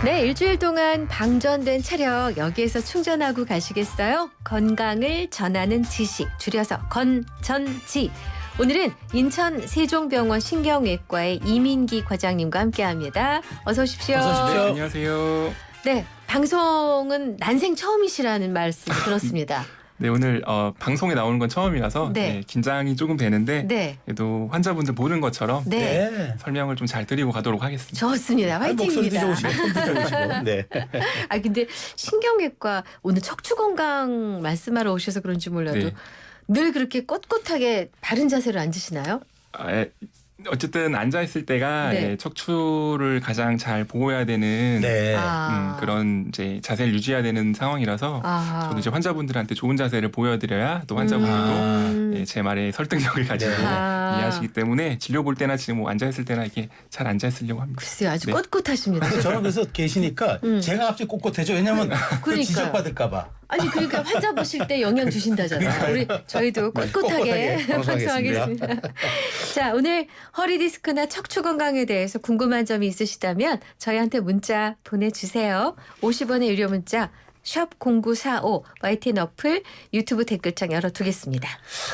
네, 일주일 동안 방전된 체력 여기에서 충전하고 가시겠어요? 건강을 전하는 지식, 줄여서 건전지. 오늘은 인천 세종병원 신경외과의 이민기 과장님과 함께합니다. 어서 오십시오. 어서 오십시오. 안녕하세요. 네, 방송은 난생 처음이시라는 말씀 들었습니다. 네, 오늘 방송에 나오는 건 처음이라서 네. 네, 긴장이 조금 되는데 네, 그래도 환자분들 보는 것처럼 네, 설명을 좀 잘 드리고 가도록 하겠습니다. 좋습니다. 목소리도 화이팅입니다. 좋으시고 톤도 좋으시고. 네. 아 근데 신경외과 오늘 척추 건강 말씀하러 오셔서 그런지 몰라도 네. 늘 그렇게 꼿꼿하게 바른 자세로 앉으시나요? 어쨌든 앉아 있을 때가 네. 척추를 가장 잘 보호해야 되는 네. 그런 이제 자세를 유지해야 되는 상황이라서 저도 이제 환자분들한테 좋은 자세를 보여드려야 또 환자분들도 제 말에 설득력을 가지고 네. 이해하시기 때문에 진료 볼 때나 지금 뭐 앉아 있을 때나 이렇게 잘 앉아 있으려고 합니다. 글쎄요, 아주 네. 꼿꼿하십니다. 저는 그래서 계시니까 제가 갑자기 꼿꼿해져. 왜냐면 그러니까요. 지적받을까 봐. 아니 그러니까 환자 보실 때 영향 주신다잖아요. 우리 저희도 꼿꼿하게 꼿꼿하게 방송하겠습니다. 방송하겠습니다. 자, 오늘 허리 디스크나 척추 건강에 대해서 궁금한 점이 있으시다면 저희한테 문자 보내주세요. 50원의 유료 문자 샵 0945 YTN 어플 유튜브 댓글창 열어두겠습니다.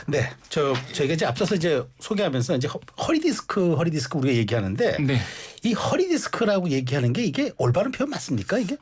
네. 저희가 이제 앞서서 이제 소개하면서 이제 허리 디스크 우리가 얘기하는데 네. 이 허리 디스크라고 얘기하는 게 이게 올바른 표현 맞습니까? 이게?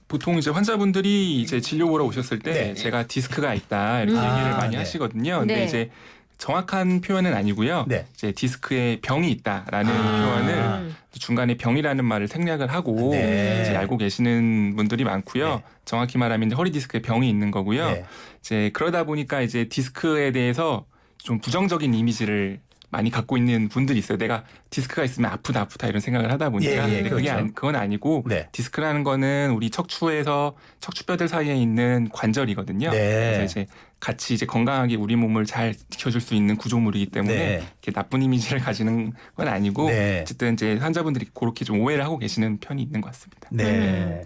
보통 이제 환자분들이 이제 진료 보러 오셨을 때 네. 제가 디스크가 있다 이렇게 얘기를 많이 네. 하시거든요. 근데 네. 이제 정확한 표현은 아니고요. 네. 이제 디스크에 병이 있다라는 표현을 중간에 병이라는 말을 생략을 하고 네. 이제 알고 계시는 분들이 많고요. 네. 정확히 말하면 이제 허리 디스크에 병이 있는 거고요. 네. 이제 그러다 보니까 이제 디스크에 대해서 좀 부정적인 이미지를 많이 갖고 있는 분들이 있어요. 내가 디스크가 있으면 아프다 이런 생각을 하다 보니까. 예, 근데 그게 그렇죠. 그건 아니고 네. 디스크라는 거는 우리 척추에서 척추뼈들 사이에 있는 관절이거든요. 네. 그래서 이제 같이 이제 건강하게 우리 몸을 잘 지켜줄 수 있는 구조물이기 때문에 네. 이렇게 나쁜 이미지를 가지는 건 아니고 네. 어쨌든 이제 환자분들이 그렇게 좀 오해를 하고 계시는 편이 있는 것 같습니다. 네.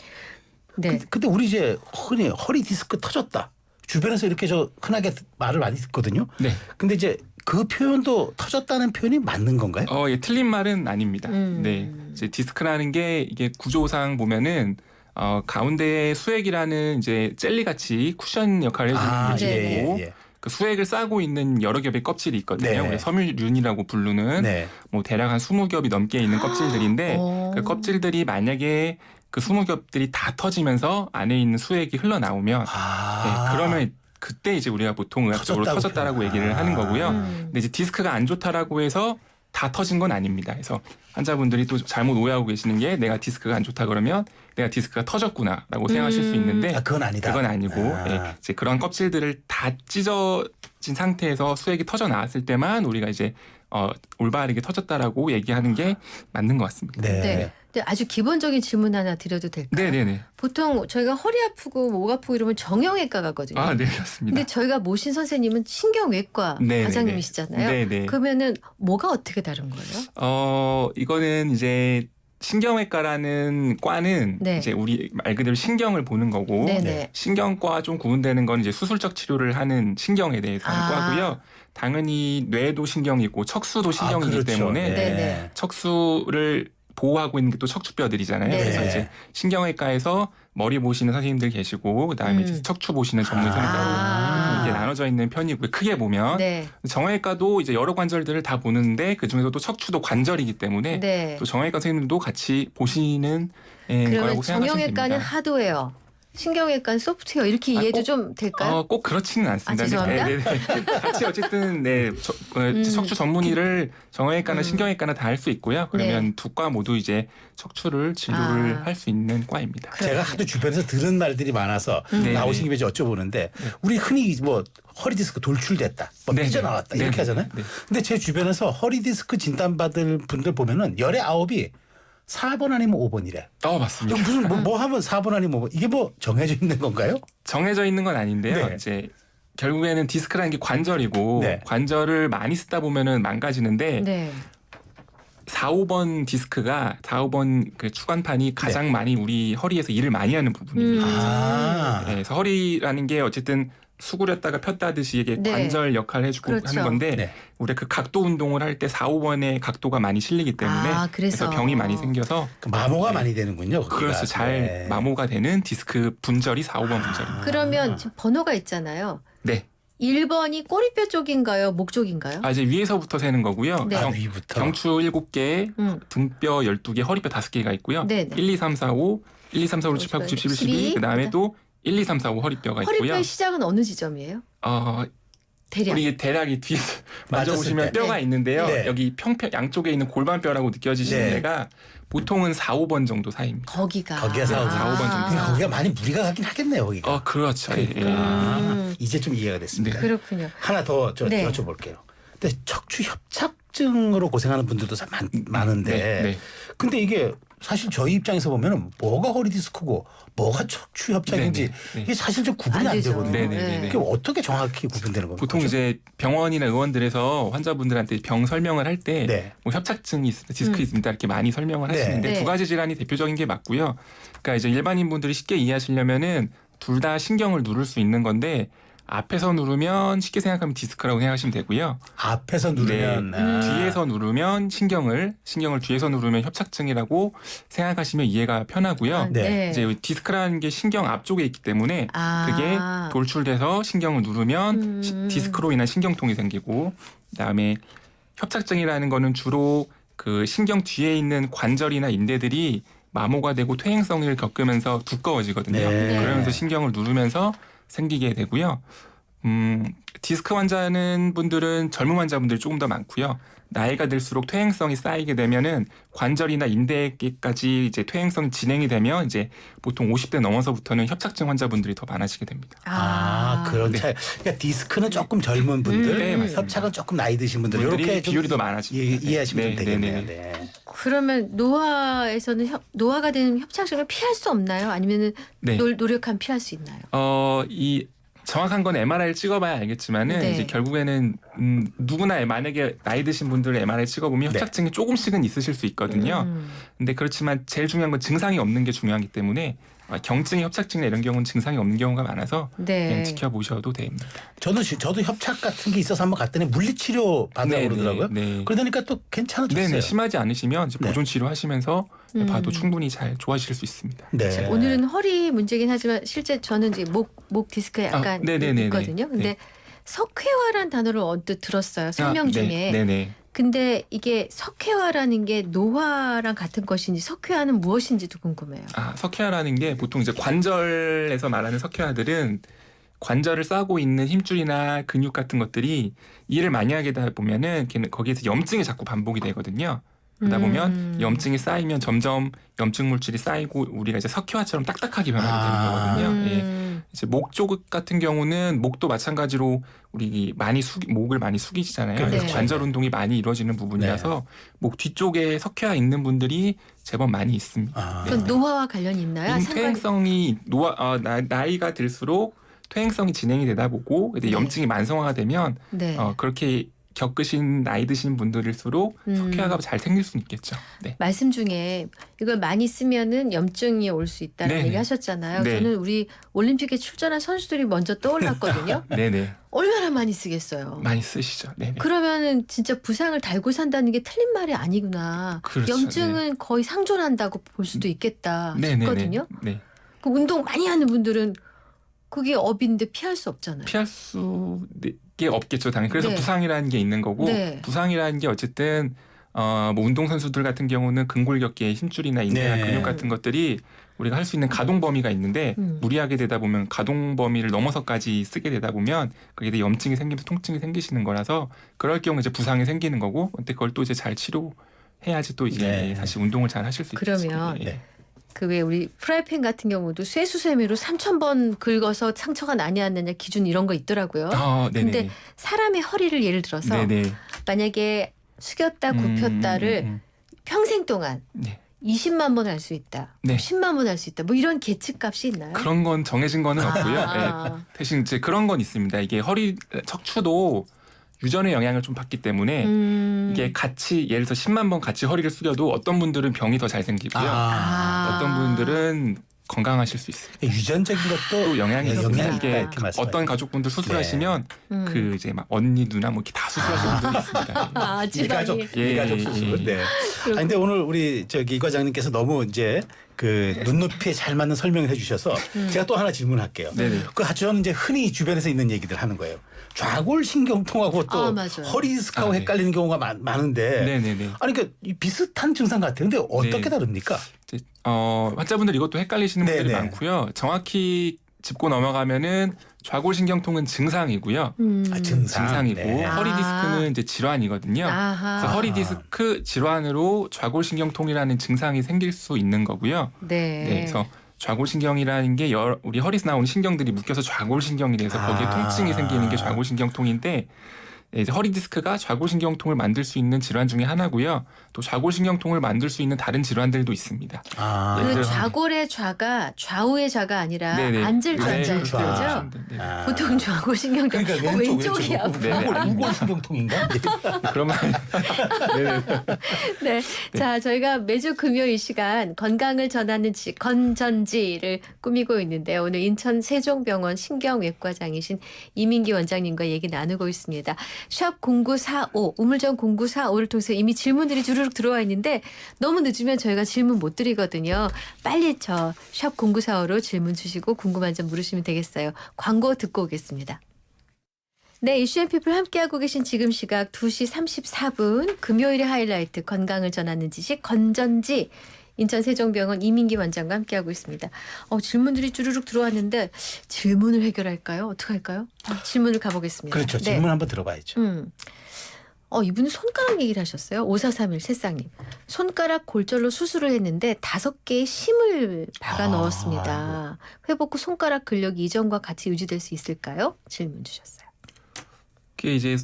네. 근데 우리 이제 흔히 허리 디스크 터졌다. 주변에서 이렇게 흔하게 말을 많이 듣거든요. 네. 근데 이제 그 표현도 터졌다는 표현이 맞는 건가요? 예, 틀린 말은 아닙니다. 네. 이제 디스크라는 게 이게 구조상 보면은 가운데에 수액이라는 이제 젤리 같이 쿠션 역할을 해주는 게 있고 그 수액을 싸고 있는 여러 겹의 껍질이 있거든요. 네. 우리 섬유륜이라고 부르는 네. 뭐 대략 한 20겹이 넘게 있는 껍질들인데 그 껍질들이 만약에 그 20겹들이 다 터지면서 안에 있는 수액이 흘러나오면 네, 그러면 그때 이제 우리가 보통 의학적으로 터졌다라고 얘기를 하는 거고요. 근데 이제 디스크가 안 좋다라고 해서 다 터진 건 아닙니다. 그래서 환자분들이 또 잘못 오해하고 계시는 게 내가 디스크가 안 좋다 그러면 내가 디스크가 터졌구나라고 생각하실 수 있는데 그건 아니다. 그건 아니고 이제 그런 껍질들을 다 찢어진 상태에서 수액이 터져 나왔을 때만 우리가 이제 올바르게 터졌다라고 얘기하는 게 맞는 것 같습니다. 네. 네. 근데 아주 기본적인 질문 하나 드려도 될까요? 네네네. 보통 저희가 허리 아프고 목 아프고 이러면 정형외과 가거든요. 네, 그렇습니다. 근데 저희가 모신 선생님은 신경외과 네네네. 과장님이시잖아요. 네네. 그러면은 뭐가 어떻게 다른 거예요? 이거는 이제 신경외과라는 과는 네. 이제 우리 말 그대로 신경을 보는 거고 네네. 신경과 좀 구분되는 건 이제 수술적 치료를 하는 신경에 대해서 하는 과고요. 당연히 뇌도 신경이고 척수도 신경이기 그렇죠. 때문에 네네. 척수를 보호하고 있는 게 또 척추뼈들이잖아요. 네. 그래서 이제 신경외과에서 머리 보시는 선생님들 계시고 그다음에 이제 척추 보시는 전문 선생님 따로 이렇게 나눠져 있는 편이고요. 크게 보면 네. 정형외과도 이제 여러 관절들을 다 보는데 그 중에서도 척추도 관절이기 때문에 네. 또 정형외과 선생님들도 같이 보시는 그러면 거라고 생각하시면 정형외과는 됩니다. 하드웨어, 신경외과는 소프트웨어 이렇게 이해도 좀 될까요? 꼭 그렇지는 않습니다. 죄송합니다. 네. 같이 어쨌든 척추 전문의를 정형외과나 신경외과나 다 할 수 있고요. 그러면 두 과 모두 이제 척추를 진료를 할 수 있는 과입니다. 제가 하도 주변에서 들은 말들이 많아서 네. 나오신 김에 여쭤보는데 우리 흔히 뭐 허리 디스크 돌출됐다, 뭐 네. 삐져나왔다 네. 이렇게 하잖아요. 네. 근데 제 주변에서 허리 디스크 진단받을 분들 보면은 열의 9이 4번 아니면 5번이래. 맞습니다. 무슨 뭐 하면 4번 아니면 5번. 이게 뭐 정해져 있는 건가요? 정해져 있는 건 아닌데요. 네. 이제 결국에는 디스크라는 게 관절이고 네. 관절을 많이 쓰다 보면은 망가지는데 네. 4, 5번 디스크가 4, 5번 그 추간판이 가장 많이 우리 허리에서 일을 많이 하는 부분입니다. 아. 그래서 허리라는 게 어쨌든 수그렸다가 폈다 하듯이 이게 네. 관절 역할을 해주고 그렇죠. 하는 건데 네. 우리가 그 각도 운동을 할 때 4, 5번의 각도가 많이 실리기 때문에 그래서 병이 많이 생겨서 그 마모가 네. 많이 되는군요. 거기가. 그래서 잘 네. 마모가 되는 디스크 분절이 4, 5번 분절입니다. 그러면 지금 번호가 있잖아요. 네. 1번이 꼬리뼈 쪽인가요? 목 쪽인가요? 이제 위에서부터 세는 거고요. 네. 위부터. 경추 7개, 등뼈 12개, 허리뼈 5개가 있고요. 네. 1, 2, 3, 4, 5, 1, 2, 3, 4, 5, 6, 7, 8, 9, 10, 11, 12 그다음에 또 1, 2, 3, 4, 5 허리뼈가 있고요. 허리뼈의 시작은 어느 지점이에요? 우리 이게 대략이 뒤에서 만져보시면 맞았을 때. 뼈가 네. 있는데요. 네. 여기 양쪽에 있는 골반뼈라고 느껴지시는 네. 데가 보통은 4, 5번 정도 사이입니다. 거기가. 거기가 4, 5번. 4, 5번 정도. 근데 거기가 많이 무리가 가긴 하겠네요. 거기가. 그렇죠. 예, 예. 그러니까. 이제 좀 이해가 됐습니다. 네. 그렇군요. 하나 더 네. 여쭤볼게요. 근데 척추 협착증으로 고생하는 분들도 많은데 네, 네. 근데 이게 사실 저희 입장에서 보면은 뭐가 허리 디스크고 뭐가 척추 협착인지 네, 네, 네. 이게 사실 좀 구분이 안 안 되죠. 되거든요. 네, 네, 네, 네. 그게 어떻게 정확히 구분되는 겁니까? 보통 이제 병원이나 의원들에서 환자분들한테 병 설명을 할 때 네. 뭐 협착증이 있습니다, 디스크 있습니다 이렇게 많이 설명을 네. 하시는데 네. 두 가지 질환이 대표적인 게 맞고요. 그러니까 이제 일반인 분들이 쉽게 이해하시려면은 둘 다 신경을 누를 수 있는 건데 앞에서 누르면 쉽게 생각하면 디스크라고 생각하시면 되고요. 앞에서 누르면 뒤에서 누르면 신경을 뒤에서 누르면 협착증이라고 생각하시면 이해가 편하고요. 네. 이제 디스크라는 게 신경 앞쪽에 있기 때문에 그게 돌출돼서 신경을 누르면 디스크로 인한 신경통이 생기고 그다음에 협착증이라는 거는 주로 그 신경 뒤에 있는 관절이나 인대들이 마모가 되고 퇴행성을 겪으면서 두꺼워지거든요. 네. 그러면서 신경을 누르면서 생기게 되고요. 디스크 환자는 분들은 젊은 환자분들이 조금 더 많고요. 나이가 들수록 퇴행성이 쌓이게 되면은 관절이나 인대까지 이제 퇴행성이 진행이 되면 이제 보통 50대 넘어서부터는 협착증 환자분들이 더 많아지게 됩니다. 그런 네. 차이. 그러니까 디스크는 조금 젊은 분들, 네, 맞습니다. 협착은 조금 나이 드신 분들 분들이 이렇게 좀 비율이 더 많아집니다. 이해하시면 네, 좀 되겠네요. 네, 네. 그러면 노화에서는 노화가 되는 협착증을 피할 수 없나요? 아니면은 네. 노력하면 피할 수 있나요? 이 정확한 건 MRI를 찍어봐야 알겠지만은 네. 이제 결국에는 누구나 만약에 나이 드신 분들 MRI 찍어보면 네. 협착증이 조금씩은 있으실 수 있거든요. 근데 그렇지만 제일 중요한 건 증상이 없는 게 중요하기 때문에 경증이 협착증이나 이런 경우는 증상이 없는 경우가 많아서 네. 그냥 지켜보셔도 됩니다. 저도 협착 같은 게 있어서 한번 갔더니 물리치료 받으라고 네, 그러더라고요. 네. 그러니까 또 괜찮아졌어요. 네네 심하지 않으시면 이제 네. 보존 치료하시면서 봐도 충분히 잘 좋아지실 수 있습니다. 네. 오늘은 허리 문제긴 하지만 실제 저는 이제 목 디스크에 약간 네네네네. 있거든요. 근데 네. 석회화라는 단어를 언뜻 들었어요. 설명 중에. 네네. 근데 이게 석회화라는 게 노화랑 같은 것인지 석회화는 무엇인지도 궁금해요. 석회화라는 게 보통 이제 관절에서 말하는 석회화들은 관절을 싸고 있는 힘줄이나 근육 같은 것들이 일을 많이 하게 되다 보면은 거기에서 염증이 자꾸 반복이 되거든요. 그러다 보면 염증이 쌓이면 점점 염증 물질이 쌓이고 우리가 이제 석회화처럼 딱딱하게 변하게 되는 거거든요. 예. 이제 목 쪽 같은 경우는 목도 마찬가지로 우리 목을 많이 숙이시잖아요. 네. 그래서 관절 운동이 많이 이루어지는 부분이라서 목 뒤쪽에 석회화 있는 분들이 제법 많이 있습니다. 그건 노화와 관련이 있나요? 퇴행성이 나이가 들수록 퇴행성이 진행이 되다 보고 근데 염증이 만성화가 되면 네. 그렇게 겪으신 나이 드신 분들일수록 석회화가 잘 생길 수는 있겠죠. 네. 말씀 중에 이걸 많이 쓰면은 염증이 올 수 있다는 네네. 얘기 하셨잖아요. 네. 저는 우리 올림픽에 출전한 선수들이 먼저 떠올랐거든요. 네네. 얼마나 많이 쓰겠어요. 많이 쓰시죠. 네네. 그러면은 진짜 부상을 달고 산다는 게 틀린 말이 아니구나. 그렇죠. 염증은 거의 상존한다고 볼 수도 있겠다 싶거든요. 네. 그 운동 많이 하는 분들은 그게 업인데 피할 수 없잖아요. 피할 수게 없겠죠, 당연히. 그래서 네. 부상이라는 게 있는 거고 네. 부상이라는 게 어쨌든 뭐 운동 선수들 같은 경우는 근골격계의 힘줄이나 인대나 네. 근육 같은 것들이 우리가 할 수 있는 가동 범위가 있는데 무리하게 되다 보면 가동 범위를 넘어서까지 쓰게 되다 보면 그게 염증이 생기면서 통증이 생기시는 거라서 그럴 경우 이제 부상이 생기는 거고 근데 그걸 또 이제 잘 치료해야지 또 이제 네. 다시 운동을 잘 하실 수 있죠. 그러면 네. 그 왜 우리 프라이팬 같은 경우도 쇠수세미로 3,000번 긁어서 상처가 나냐 안 나냐 기준 이런 거 있더라고요. 네네. 근데 사람의 허리를 예를 들어서 네네. 만약에 숙였다 굽혔다를 평생 동안 네. 20만 번 할 수 있다. 네. 10만 번 할 수 있다. 뭐 이런 계측값이 있나요? 그런 건 정해진 거는 없고요. 네. 대신 이제 그런 건 있습니다. 이게 척추도 유전의 영향을 좀 받기 때문에 이게 같이 예를 들어서 10만 번 같이 허리를 숙여도 어떤 분들은 병이 더 잘 생기고요. 어떤 분들은 건강하실 수 있어요. 유전적인 것도 또 영향이 있습니다. 있다 이게 이렇게 말씀하시죠. 어떤 가족분들 수술하시면 음. 이제 막 언니 누나 뭐 이렇게 다 수술하시는 분들이 있습니다. 아, 미가족 집안이. 미가족 예, 수술. 예. 네. 아, 근데 오늘 우리 이 과장님께서 너무 이제 그 눈높이에 잘 맞는 설명을 해주셔서 제가 또 하나 질문할게요. 네네. 그 저는 이제 흔히 주변에서 있는 얘기들 하는 거예요. 좌골신경통하고 또 아, 맞아요. 허리 디스크하고 네. 헷갈리는 경우가 많은데. 네네네. 아니 그러니까 이 비슷한 증상 같아요. 근데 어떻게 네. 다릅니까? 이제, 환자분들 이것도 헷갈리시는 분들이 네네. 많고요. 정확히 짚고 넘어가면은 좌골신경통은 증상이고요. 증상이고 네. 허리 디스크는 이제 질환이거든요. 아하. 그래서 허리 디스크 질환으로 좌골신경통이라는 증상이 생길 수 있는 거고요. 네. 네, 그래서 좌골신경이라는 게 우리 허리에서 나오는 신경들이 묶여서 좌골신경이 돼서 거기에 통증이 생기는 게 좌골신경통인데 이제 허리 디스크가 좌골신경통을 만들 수 있는 질환 중에 하나고요. 또 좌골신경통을 만들 수 있는 다른 질환들도 있습니다. 아. 예를 그 들어- 좌골의 좌가 좌우의 좌가 아니라 네네. 앉을 네, 좌죠. 좌. 그렇죠? 네. 아. 보통 좌골신경통 그러니까 왼쪽이 아파. 네, 네. 우골신경통인가? 그러면 네. 자, 저희가 매주 금요일 이 시간 건강을 전하는 건전지를 꾸미고 있는데 오늘 인천 세종병원 신경외과장이신 이민기 원장님과 얘기 나누고 있습니다. 샵 0945 우물정 0945를 통해서 이미 질문들이 주르륵 들어와 있는데 너무 늦으면 저희가 질문 못 드리거든요. 빨리 저 샵 0945로 질문 주시고 궁금한 점 물으시면 되겠어요. 광고 듣고 오겠습니다. 네, 이슈앤피플 함께하고 계신 지금 시각 2시 34분 금요일의 하이라이트 건강을 전하는 지식 건전지 인천 세종병원 이민기 원장과 함께하고 있습니다. 질문들이 주르륵 들어왔는데 질문을 해결할까요? 어떻게 할까요? 질문을 가보겠습니다. 그렇죠. 네. 질문 한번 들어봐야죠. 이분은 손가락 얘기를 하셨어요. 5431 새싹님. 손가락 골절로 수술을 했는데 5개의 심을 박아 넣었습니다. 회복 후 손가락 근력이 이전과 같이 유지될 수 있을까요? 질문 주셨어요. 그게 이제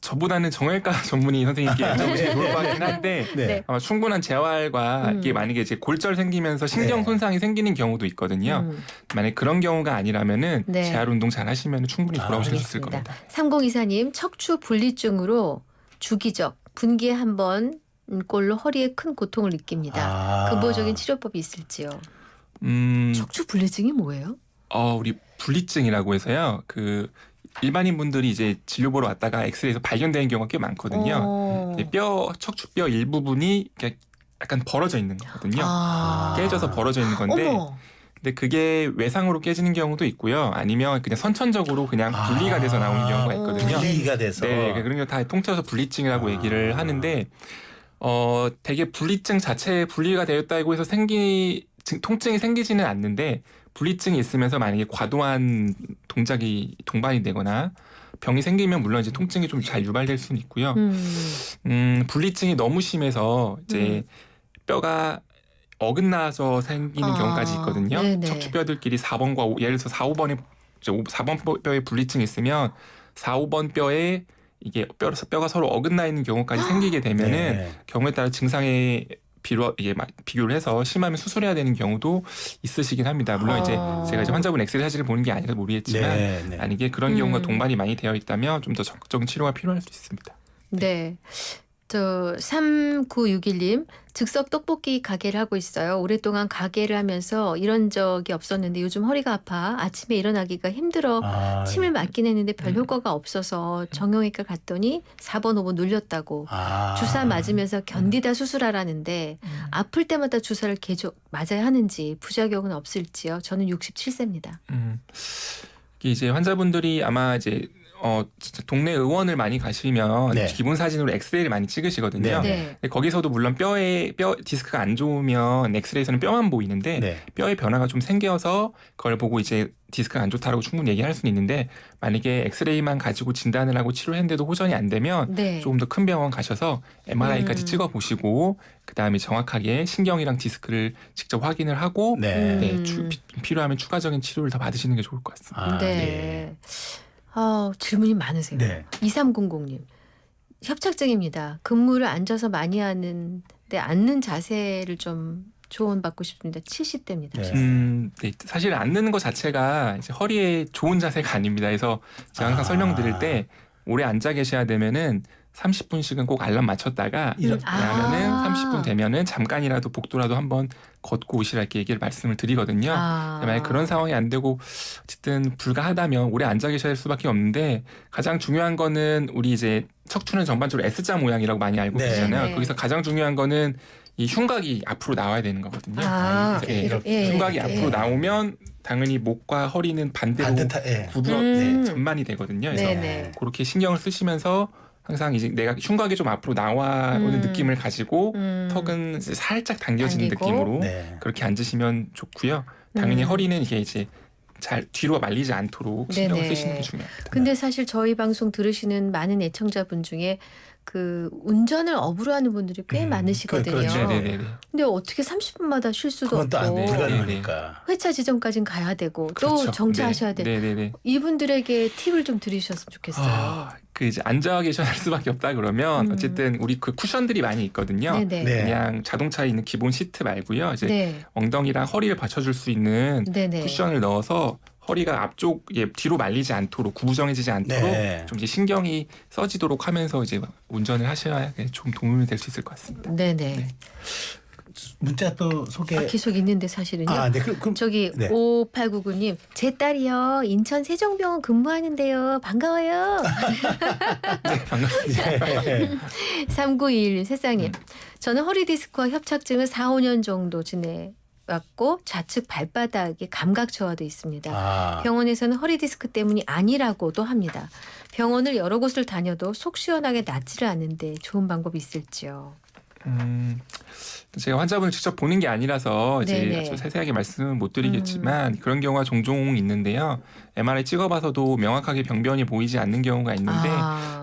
저보다는 정형외과 전문의 선생님께 여쭤보시면 좋을 것 같긴 한데 네. 충분한 재활과 이게 만약에 이제 골절 생기면서 신경 네. 손상이 생기는 경우도 있거든요. 만약 그런 경우가 아니라면은 네. 재활 운동 잘 하시면 충분히 돌아오실 수 있을 겁니다. 3024님 척추 분리증으로 주기적 분기에 한 번 꼴로 허리에 큰 고통을 느낍니다. 근본적인 치료법이 있을지요? 척추 분리증이 뭐예요? 우리 분리증이라고 해서요. 그 일반인 분들이 이제 진료 보러 왔다가 엑스레이에서 발견되는 경우가 꽤 많거든요. 척추뼈 일부분이 이렇게 약간 벌어져 있는 거거든요. 깨져서 벌어져 있는 건데 어머. 근데 그게 외상으로 깨지는 경우도 있고요. 아니면 그냥 선천적으로 그냥 분리가 돼서 나오는 경우가 있거든요. 분리가 돼서. 네, 그런 거 다 통틀어서 분리증이라고 얘기를 하는데 되게 분리증 자체에 분리가 되었다고 해서 통증이 생기지는 않는데 분리증이 있으면서 만약에 과도한 동작이 동반이 되거나 병이 생기면 물론 이제 통증이 좀 잘 유발될 수는 있고요. 분리증이 너무 심해서 이제 뼈가 어긋나서 생기는 경우까지 있거든요. 네네. 척추뼈들끼리 4번과 예를 들어서 4, 5번에 4번 뼈에 분리증이 있으면 4, 5번 뼈에 이게 뼈가 서로 어긋나 있는 경우까지 생기게 되면은 네. 경우에 따라 증상에 비교를 해서 심하면 수술해야 되는 경우도 있으시긴 합니다. 물론 이제 제가 이제 환자분 엑스레이 사진을 보는 게 아니라 모르겠지만 네. 만약에 그런 경우가 동반이 많이 되어 있다면 좀 더 적극적인 치료가 필요할 수 있습니다. 네. 저 3961님 즉석 떡볶이 가게를 하고 있어요. 오랫동안 가게를 하면서 이런 적이 없었는데 요즘 허리가 아파 아침에 일어나기가 힘들어 침을 맞긴 했는데 별 효과가 없어서 정형외과 갔더니 4번 5번 눌렸다고 주사 맞으면서 견디다 수술하라는데 아플 때마다 주사를 계속 맞아야 하는지 부작용은 없을지요. 저는 67세입니다. 이제 환자분들이 아마 이제 진짜 동네 의원을 많이 가시면 네. 기본 사진으로 엑스레이를 많이 찍으시거든요. 네. 근데 거기서도 물론 뼈 디스크가 안 좋으면 엑스레이에서는 뼈만 보이는데 네. 뼈의 변화가 좀 생겨서 그걸 보고 이제 디스크가 안 좋다라고 충분히 얘기할 수는 있는데 만약에 엑스레이만 가지고 진단을 하고 치료했는데도 호전이 안 되면 네. 조금 더 큰 병원 가셔서 MRI까지 찍어 보시고 그다음에 정확하게 신경이랑 디스크를 직접 확인을 하고 네. 필요하면 추가적인 치료를 더 받으시는 게 좋을 것 같습니다. 네. 질문이 많으세요. 네. 2300님. 협착증입니다. 근무를 앉아서 많이 하는데 앉는 자세를 좀 조언받고 싶습니다. 70대입니다. 네. 네, 사실 앉는 것 자체가 이제 허리에 좋은 자세가 아닙니다. 그래서 제가 항상 설명드릴 때 오래 앉아 계셔야 되면은 30분씩은 꼭 알람 맞췄다가 이런- 그러면은 아. 30분 되면은 잠깐이라도 복도라도 한번 걷고 오시라 이렇게 얘기를 말씀을 드리거든요. 만약 그런 상황이 안 되고 어쨌든 불가하다면 오래 앉아 계셔야 할 수밖에 없는데 가장 중요한 거는 우리 이제 척추는 전반적으로 S자 모양이라고 많이 알고 네. 계시잖아요. 네. 거기서 가장 중요한 거는 이 흉곽이 앞으로 나와야 되는 거거든요. 이렇게. 흉곽이 앞으로 나오면 당연히 목과 허리는 반대로 예. 구부러 음. 전만이 되거든요. 그래서 네네. 그렇게 신경을 쓰시면서 항상 이제 내가 흉곽이 좀 앞으로 나와오는 느낌을 가지고 턱은 이제 살짝 당겨지는 당기고. 느낌으로 네. 그렇게 앉으시면 좋고요. 당연히 음. 허리는 이게 이제 잘 뒤로 말리지 않도록 신경을 네네. 쓰시는 게 중요합니다. 근데 사실 저희 방송 들으시는 많은 애청자분 중에 그 운전을 업으로 하는 분들이 꽤 많으시거든요. 그렇죠. 네네네. 근데 어떻게 30분마다 쉴 수도 그건 또 안 없고 불가능하니까. 회차 지점까지는 가야 되고 또 그렇죠. 정차하셔야 돼. 네네네. 이분들에게 팁을 좀 드리셨으면 좋겠어요. 그 이제 앉아 계셔야 할 수밖에 없다 그러면 어쨌든 우리 그 쿠션들이 많이 있거든요. 네네. 네. 그냥 자동차에 있는 기본 시트 말고요. 이제 네. 엉덩이랑 허리를 받쳐줄 수 있는 네네. 쿠션을 넣어서 허리가 앞쪽에 뒤로 말리지 않도록 구부정해지지 않도록 네. 좀 이제 신경이 써지도록 하면서 이제 운전을 하셔야 좀 도움이 될 수 있을 것 같습니다. 네네. 문자 또 소개. 계속 있는데 사실은요. 네. 그럼 저기 네. 5899님 제 딸이요 인천 세종병원 근무하는데요 반가워요. 네, 반갑습니다. 예. 3921 세상님 저는 허리 디스크와 협착증을 4, 5년 정도 지내왔고 좌측 발바닥에 감각 저하도 있습니다. 병원에서는 허리 디스크 때문이 아니라고도 합니다. 병원을 여러 곳을 다녀도 속 시원하게 낫지를 않는데 좋은 방법이 있을지요. 제가 환자분을 직접 보는 게 아니라서 이제 네네. 아주 세세하게 말씀은 못 드리겠지만 그런 경우가 종종 있는데요. MRI 찍어봐서도 명확하게 병변이 보이지 않는 경우가 있는데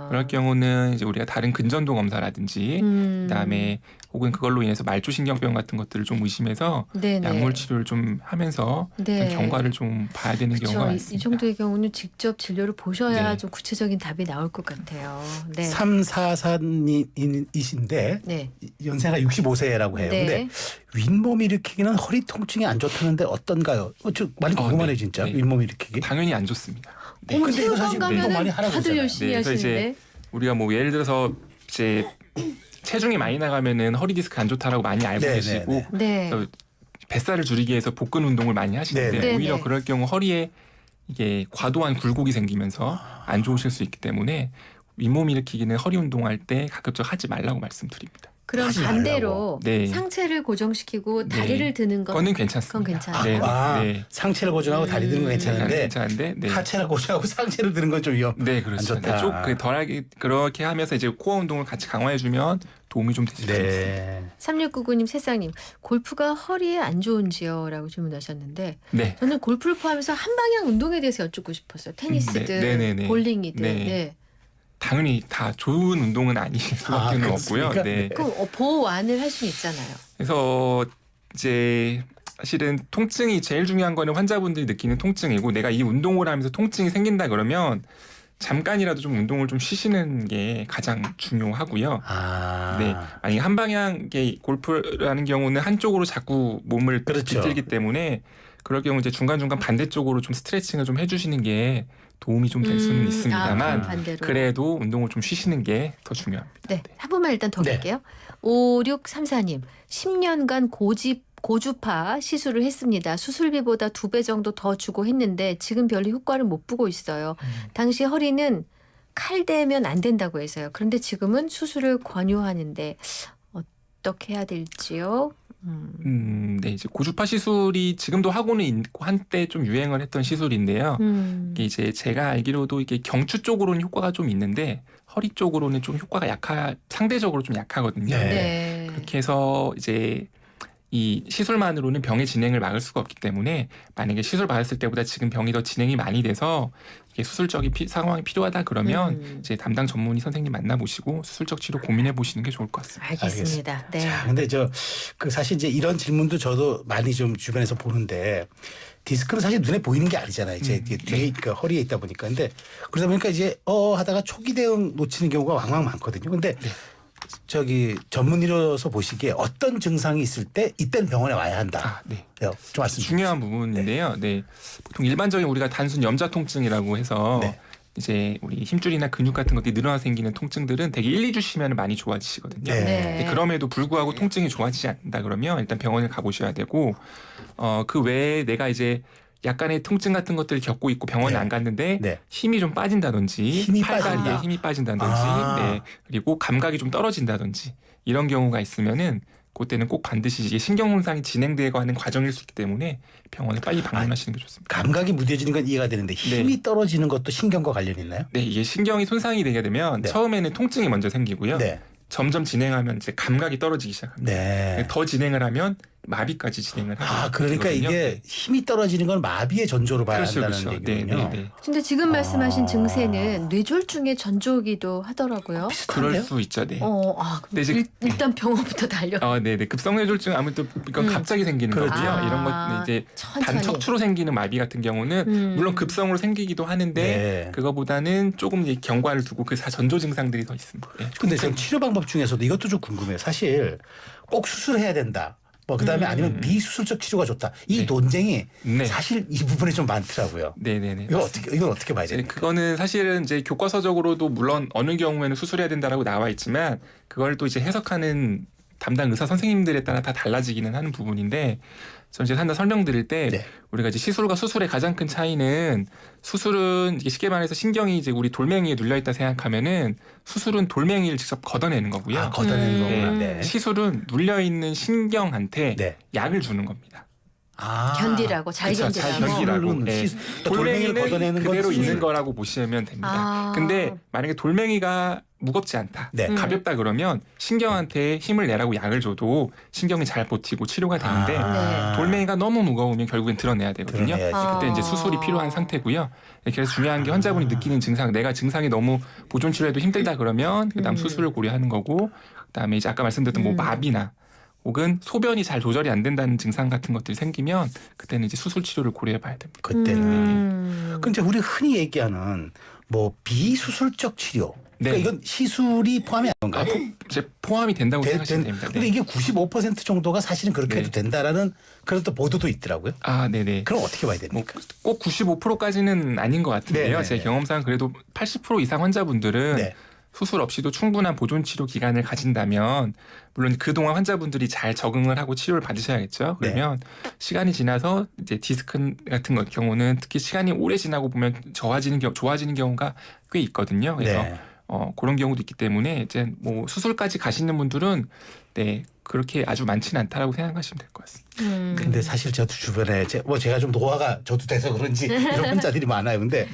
그럴 경우는 이제 우리가 다른 근전도 검사라든지 그다음에 혹은 그걸로 인해서 말초신경병 같은 것들을 좀 의심해서 네네. 약물 치료를 좀 하면서 네. 경과를 좀 봐야 되는 경우가 그렇죠. 많습니다. 이 정도의 경우는 직접 진료를 보셔야 네. 좀 구체적인 답이 나올 것 같아요. 네. 344이신데 네. 연세가 65세라고 해요. 네. 근데 윗몸 일으키기는 허리 통증이 안 좋다는데 어떤가요? 저 많이 궁금하네 네. 진짜. 네. 윗몸 일으키기. 당연히 안 좋습니다. 네. 어머, 근데 이거 사실 체육관 운동 많이 가면은 하라고 다들 그러잖아요. 열심히 네, 그래서 하시는데. 이제 우리가 뭐 예를 들어서 이제 체중이 많이 나가면은 허리 디스크 안 좋다라고 많이 알고 네, 계시고 네, 네. 그래서 뱃살을 줄이기 위해서 복근 운동을 많이 하시는데 네, 네. 오히려 네. 그럴 경우 허리에 이게 과도한 굴곡이 생기면서 안 좋으실 수 있기 때문에 윗몸 일으키기는 허리 운동할 때 가급적 하지 말라고 말씀드립니다. 그럼 하지 반대로 네. 상체를 고정시키고 네. 다리를 드는 건 그거는 괜찮습니다. 그건 괜찮아요. 네, 네. 상체를 고정하고 다리 드는 건 괜찮은데 괜찮은데 네. 하체를 고정하고 상체를 드는 건 좀 위험. 네, 안 그렇죠. 좋다. 좀 덜하게 그렇게 하면서 이제 코어 운동을 같이 강화해주면 도움이 좀 되실 수 있습니다. 네. 3699님 세상님 골프가 허리에 안 좋은지요? 라고 질문하셨는데 네. 저는 골프를 포함해서 한방향 운동에 대해서 여쭙고 싶었어요. 테니스든 네, 네, 네. 볼링이든. 네. 네. 당연히 다 좋은 운동은 아닐 수밖에 는 그렇습니까? 없고요. 네. 그럼 보완을 할 수는 있잖아요. 그래서 이제 사실은 통증이 제일 중요한 거는 환자분들이 느끼는 통증이고 내가 이 운동을 하면서 통증이 생긴다 그러면 잠깐이라도 좀 운동을 좀 쉬시는 게 가장 중요하고요. 네, 만약에 한 방향의 골프라는 경우는 한쪽으로 자꾸 몸을 그렇죠. 비틀기 때문에 그럴 경우 이제 중간중간 반대쪽으로 좀 스트레칭을 좀 해주시는 게 도움이 좀 될 수는 있습니다만 반대로. 그래도 운동을 좀 쉬시는 게 더 중요합니다. 네, 한 번만 일단 더 네. 갈게요. 5634님, 10년간 고주파 시술을 했습니다. 수술비보다 2배 정도 더 주고 했는데 지금 별로 효과를 못 보고 있어요. 당시 허리는 칼 대면 안 된다고 해서요. 그런데 지금은 수술을 권유하는데 어떻게 해야 될지요? 네, 이제 고주파 시술이 지금도 하고는 있고 한때 좀 유행을 했던 시술인데요. 이게 이제 제가 알기로도 이게 경추 쪽으로는 효과가 좀 있는데 허리 쪽으로는 좀 효과가 상대적으로 좀 약하거든요. 네. 네. 그렇게 해서 이제 이 시술만으로는 병의 진행을 막을 수가 없기 때문에 만약에 시술 받았을 때보다 지금 병이 더 진행이 많이 돼서 이게 수술적인 상황이 필요하다 그러면 이제 담당 전문의 선생님 만나보시고 수술적 치료 고민해 보시는 게 좋을 것 같습니다. 알겠습니다. 네. 자, 근데 그 사실 이제 이런 질문도 저도 많이 좀 주변에서 보는데 디스크는 사실 눈에 보이는 게 아니잖아요. 이제 뒤에 그 허리에 있다 보니까. 근데 그러다 보니까 이제 하다가 초기 대응 놓치는 경우가 왕왕 많거든요. 근데 저기 전문의로서 보시기에 어떤 증상이 있을 때 이때는 병원에 와야 한다. 네. 좀 말씀 중요한 부분인데요. 네. 보통 일반적인 우리가 단순 염좌 통증이라고 해서 네. 이제 우리 힘줄이나 근육 같은 것들이 늘어나서 생기는 통증들은 되게 1, 2주 쉬면 많이 좋아지시거든요. 네. 근데 그럼에도 불구하고 통증이 좋아지지 않는다 그러면 일단 병원을 가보셔야 되고 그 외에 내가 이제 약간의 통증 같은 것들을 겪고 있고 병원에 네. 안 갔는데 네. 힘이 좀 빠진다든지 힘이 팔다리에 빠진다. 힘이 빠진다든지 아. 네. 그리고 감각이 좀 떨어진다든지 이런 경우가 있으면은 그때는 꼭 반드시 이게 신경손상이 진행되고 하는 과정일 수 있기 때문에 병원에 빨리 방문하시는 게 좋습니다. 감각이 무뎌지는 건 이해가 되는데 힘이 떨어지는 것도 신경과 관련이 있나요? 네, 이게 신경이 손상이 되게 되면 네. 처음에는 통증이 먼저 생기고요. 네. 점점 진행하면 이제 감각이 떨어지기 시작합니다. 네. 더 진행을 하면 마비까지 진행을 하게 아, 그러니까 되거든요. 이게 힘이 떨어지는 건 마비의 전조로 봐야 그렇죠, 한다는 그렇죠. 네, 얘기군요. 네, 네. 근데 지금 말씀하신 아. 증세는 뇌졸중의 전조기도 하더라고요. 그럴 비슷한데요? 수 있죠. 네. 그럼 근데 이제- 일단 병원부터 달려. 네네. 급성뇌졸중 아무래도 이건 갑자기 생기는 그렇죠. 거고요. 아, 이런 것 이제 천천히. 단척추로 생기는 마비 같은 경우는 물론 급성으로 생기기도 하는데 네. 그거보다는 조금 이제 경과를 두고 그 전조 증상들이 더 있습니다. 네. 근데 전 치료 방법 중에서도 이것도 좀 궁금해요. 사실 꼭 수술해야 된다. 뭐 그다음에 아니면 비수술적 치료가 좋다. 이 네. 논쟁이 네. 사실 이 부분이 좀 많더라고요. 네네네. 이건 어떻게 봐야 이제 됩니까? 그거는 사실은 이제 교과서적으로도 물론 어느 경우에는 수술해야 된다라고 나와 있지만 그걸 또 이제 해석하는 담당 의사 선생님들에 따라 다 달라지기는 하는 부분인데 저는 이제 하나 설명드릴 때 네. 우리가 이제 시술과 수술의 가장 큰 차이는 수술은 이게 쉽게 말해서 신경이 이제 우리 돌멩이에 눌려 있다 생각하면은 수술은 돌멩이를 직접 걷어내는 거고요. 아, 걷어내는 거구나. 네. 네. 시술은 눌려 있는 신경한테 네. 약을 주는 겁니다. 아. 견디라고 잘 그쵸, 잘 견디라고. 견디라고. 수술은 네. 돌멩이를 걷어내는 돌멩이는 건 그대로 수술. 있는 거라고 보시면 됩니다. 아. 근데 만약에 돌멩이가 무겁지 않다, 네. 가볍다 그러면 신경한테 힘을 내라고 약을 줘도 신경이 잘 버티고 치료가 되는데 네. 돌멩이가 너무 무거우면 결국엔 드러내야 되거든요. 드러내야지. 아. 그때 이제 수술이 필요한 상태고요. 그래서 중요한 게 환자분이 느끼는 증상, 내가 증상이 너무 보존 치료해도 힘들다 그러면 그다음 수술을 고려하는 거고, 그다음에 이제 아까 말씀드렸던 뭐 마비나 혹은 소변이 잘 조절이 안 된다는 증상 같은 것들이 생기면 그때는 이제 수술 치료를 고려해 봐야 됩니다. 그때는. 근데 우리 흔히 얘기하는 뭐 비수술적 치료. 그러니까 네. 이건 시술이 포함이 안 건가요? 이제 포함이 된다고 생각하시면 됩니다. 근데 이게 95% 정도가 사실은 그렇게 네. 해도 된다라는 그런 또 보도도 있더라고요. 네네. 그럼 어떻게 봐야 뭐 됩니까? 꼭 95%까지는 아닌 것 같은데요. 네네네. 제 경험상 그래도 80% 이상 환자분들은 네. 수술 없이도 충분한 보존 치료 기간을 가진다면, 물론 그동안 환자분들이 잘 적응을 하고 치료를 받으셔야겠죠. 그러면 시간이 지나서 이제 디스크 같은 경우는 특히 시간이 오래 지나고 보면 좋아지는 경우가 꽤 있거든요. 그래서 네. 그런 경우도 있기 때문에 이제 뭐 수술까지 가시는 분들은 네 그렇게 아주 많지는 않다라고 생각하시면 될 것 같습니다. 근데 사실 저도 주변에 제가 좀 노화가 저도 돼서 그런지 이런 환자들이 많아요. 근데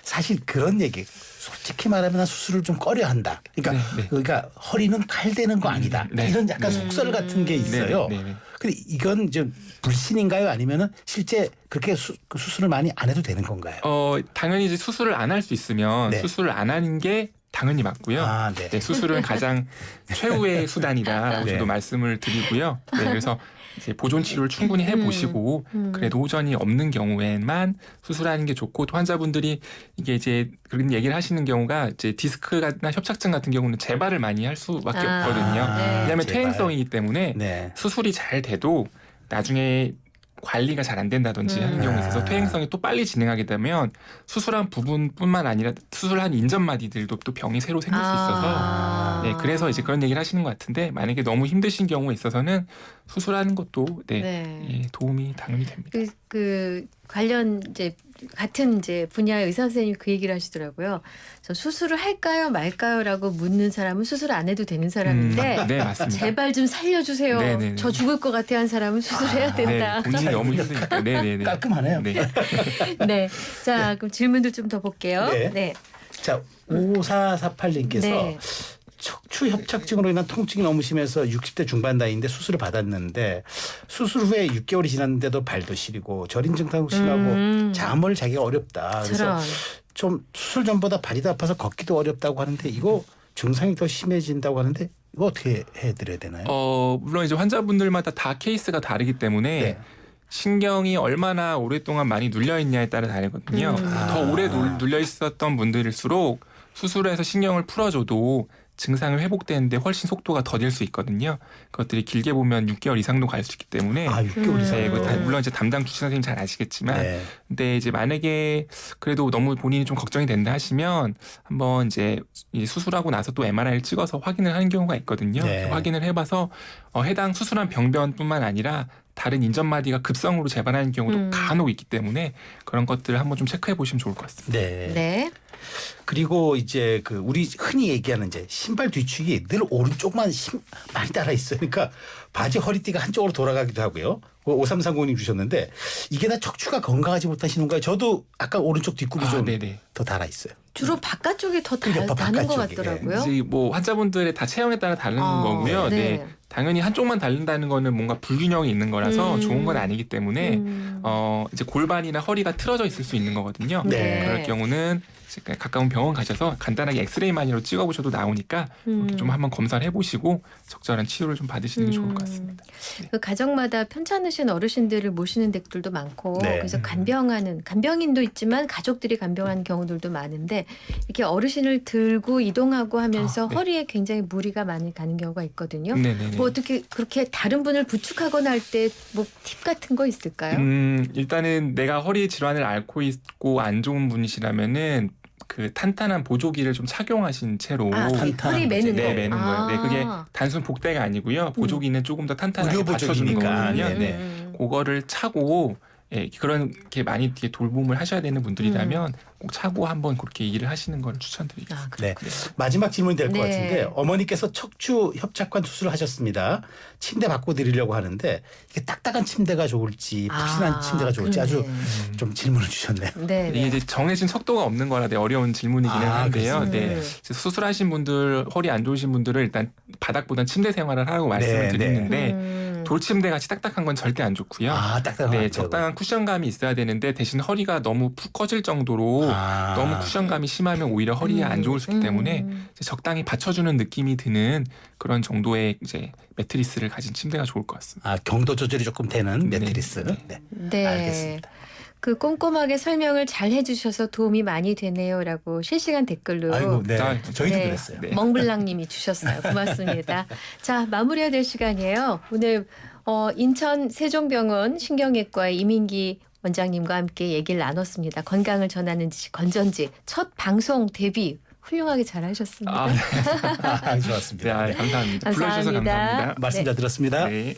사실 그런 얘기 솔직히 말하면 난 수술을 좀 꺼려한다. 그러니까 네. 그러니까 허리는 칼대는 거 아니다. 네. 이런 약간 속설 같은 게 있어요. 네. 근데 이건 좀 불신인가요? 아니면은 실제 그렇게 그 수술을 많이 안 해도 되는 건가요? 당연히 이제 수술을 안 할 수 있으면 네. 수술을 안 하는 게 당연히 맞고요. 아, 네. 네, 수술은 가장 최후의 수단이다라고 네. 저도 말씀을 드리고요. 네, 그래서 이제 보존 치료를 충분히 해보시고 그래도 호전이 없는 경우에만 수술하는 게 좋고, 또 환자분들이 이게 이제 그런 얘기를 하시는 경우가 이제 디스크나 협착증 같은 경우는 재발을 많이 할 수밖에 없거든요. 네. 왜냐하면 재발. 퇴행성이기 때문에 네. 수술이 잘 돼도 나중에 관리가 잘 안 된다든지 하는 경우에 있어서 퇴행성이 또 빨리 진행하게 되면 수술한 부분뿐만 아니라 수술한 인전마디들도 또 병이 새로 생길 수 있어서 네, 그래서 이제 그런 얘기를 하시는 것 같은데, 만약에 너무 힘드신 경우에 있어서는 수술하는 것도 예, 도움이 당연히 됩니다. 그 관련 이제 같은 이제 분야의 의사 선생님이 그 얘기를 하시더라고요. 저 수술을 할까요 말까요라고 묻는 사람은 수술 안 해도 되는 사람인데 네, 맞습니다. 제발 좀 살려주세요. 네네네. 저 죽을 것 같아 한 사람은 수술해야 된다. 네, 본인이 너무 힘드니까. 네네네. 깔끔하네요. 네. 네. 자, 그럼 질문들 좀 더 볼게요. 네. 네. 자, 5448님께서 네. 척추 협착증으로 인한 통증이 너무 심해서 60대 중반 나이인데 수술을 받았는데 수술 후에 6개월이 지났는데도 발도 시리고 저린 증상도 심하고 잠을 자기가 어렵다. 그래서 저런. 좀 수술 전보다 발이 더 아파서 걷기도 어렵다고 하는데 이거 증상이 더 심해진다고 하는데 이거 어떻게 해드려야 되나요? 물론 이제 환자분들마다 다 케이스가 다르기 때문에 네. 신경이 얼마나 오랫동안 많이 눌려 있냐에 따라 다르거든요. 더 오래 눌려 있었던 분들일수록 수술을 해서 신경을 풀어줘도 증상이 회복되는데 훨씬 속도가 더딜 수 있거든요. 그것들이 길게 보면 6개월 이상도 갈 수 있기 때문에 6개월 이상. 네, 물론 이제 담당 주치 선생님 잘 아시겠지만, 네. 근데 이제 만약에 그래도 너무 본인이 좀 걱정이 된다 하시면 한번 이제 수술하고 나서 또 MRI를 찍어서 확인을 하는 경우가 있거든요. 네. 확인을 해봐서 해당 수술한 병변뿐만 아니라 다른 인전마디가 급성으로 재발하는 경우도 간혹 있기 때문에 그런 것들을 한번 좀 체크해 보시면 좋을 것 같습니다. 네. 네. 그리고 이제 그 우리 흔히 얘기하는 이제 신발 뒤축이 늘 오른쪽만 많이 따라 있어요. 그러니까 바지 허리띠가 한쪽으로 돌아가기도 하고요. 5339님 주셨는데 이게 다 척추가 건강하지 못한 신호인가요? 저도 아까 오른쪽 뒷굽이 좀 더 달아 있어요. 주로 바깥쪽이 더 그러니까 다는 것 바깥쪽이, 같더라고요. 이제 뭐 환자분들의 다 체형에 따라 다른 거고요. 네. 네. 당연히 한쪽만 다른다는 거는 뭔가 불균형이 있는 거라서 좋은 건 아니기 때문에 이제 골반이나 허리가 틀어져 있을 수 있는 거거든요. 네. 그럴 경우는 가까운 병원 가셔서 간단하게 엑스레이만이라도 찍어보셔도 나오니까 이렇게 좀 한번 검사를 해보시고 적절한 치료를 좀 받으시는 게 좋을 것 같습니다. 그 가정마다 편찮으신 어르신들을 모시는 댁들도 많고 네. 그래서 간병인도 있지만 가족들이 간병하는 경우들도 많은데 이렇게 어르신을 들고 이동하고 하면서 네. 허리에 굉장히 무리가 많이 가는 경우가 있거든요. 네네네. 뭐 어떻게 그렇게 다른 분을 부축하거나 할 때 뭐 팁 같은 거 있을까요? 일단은 내가 허리 질환을 앓고 있고 안 좋은 분이시라면은 그 탄탄한 보조기를 좀 착용하신 채로 허리 매는 거. 네, 매는 거예요. 네, 그게 단순 복대가 아니고요. 보조기는 조금 더 탄탄하게 의료 받쳐주는 보조기니까. 거거든요. 네네. 그거를 차고 그렇게 많이 이렇게 돌봄을 하셔야 되는 분들이라면 꼭 차고 한번 그렇게 일을 하시는 걸 추천드리겠습니다. 네. 마지막 질문이 될 것 네. 같은데 어머니께서 척추 협착관 수술을 하셨습니다. 침대 바꿔드리려고 하는데 이게 딱딱한 침대가 좋을지 푹신한 침대가 좋을지 아주 좀 질문을 주셨네요. 네. 이게 이제 정해진 척도가 없는 거라 되게 어려운 질문이기는 한데요. 그렇습니다. 네. 수술하신 분들, 허리 안 좋으신 분들은 일단 바닥보단 침대 생활을 하라고 말씀을 네, 드리는데 돌침대 같이 딱딱한 건 절대 안 좋고요. 딱딱한 네, 적당한 쿠션감이 있어야 되는데 대신 허리가 너무 푹 꺼질 정도로 너무 쿠션감이 심하면 오히려 허리에 안 좋을 수 있기 때문에 이제 적당히 받쳐주는 느낌이 드는 그런 정도의 이제 매트리스를 가진 침대가 좋을 것 같습니다. 경도 조절이 조금 되는 네. 매트리스. 네. 네. 알겠습니다. 그 꼼꼼하게 설명을 잘 해주셔서 도움이 많이 되네요라고 실시간 댓글로 아이고, 네. 저희도 네. 그랬어요. 네. 멍블랑님이 주셨어요. 고맙습니다. 자, 마무리해야 될 시간이에요. 오늘 인천 세종병원 신경외과의 이민기 원장님과 함께 얘기를 나눴습니다. 건강을 전하는 지식 건전지 첫 방송 데뷔 훌륭하게 잘 하셨습니다. 네. 좋았습니다. 네, 감사합니다. 감사합니다. 불러주셔서 감사합니다. 말씀 잘 들었습니다. 네.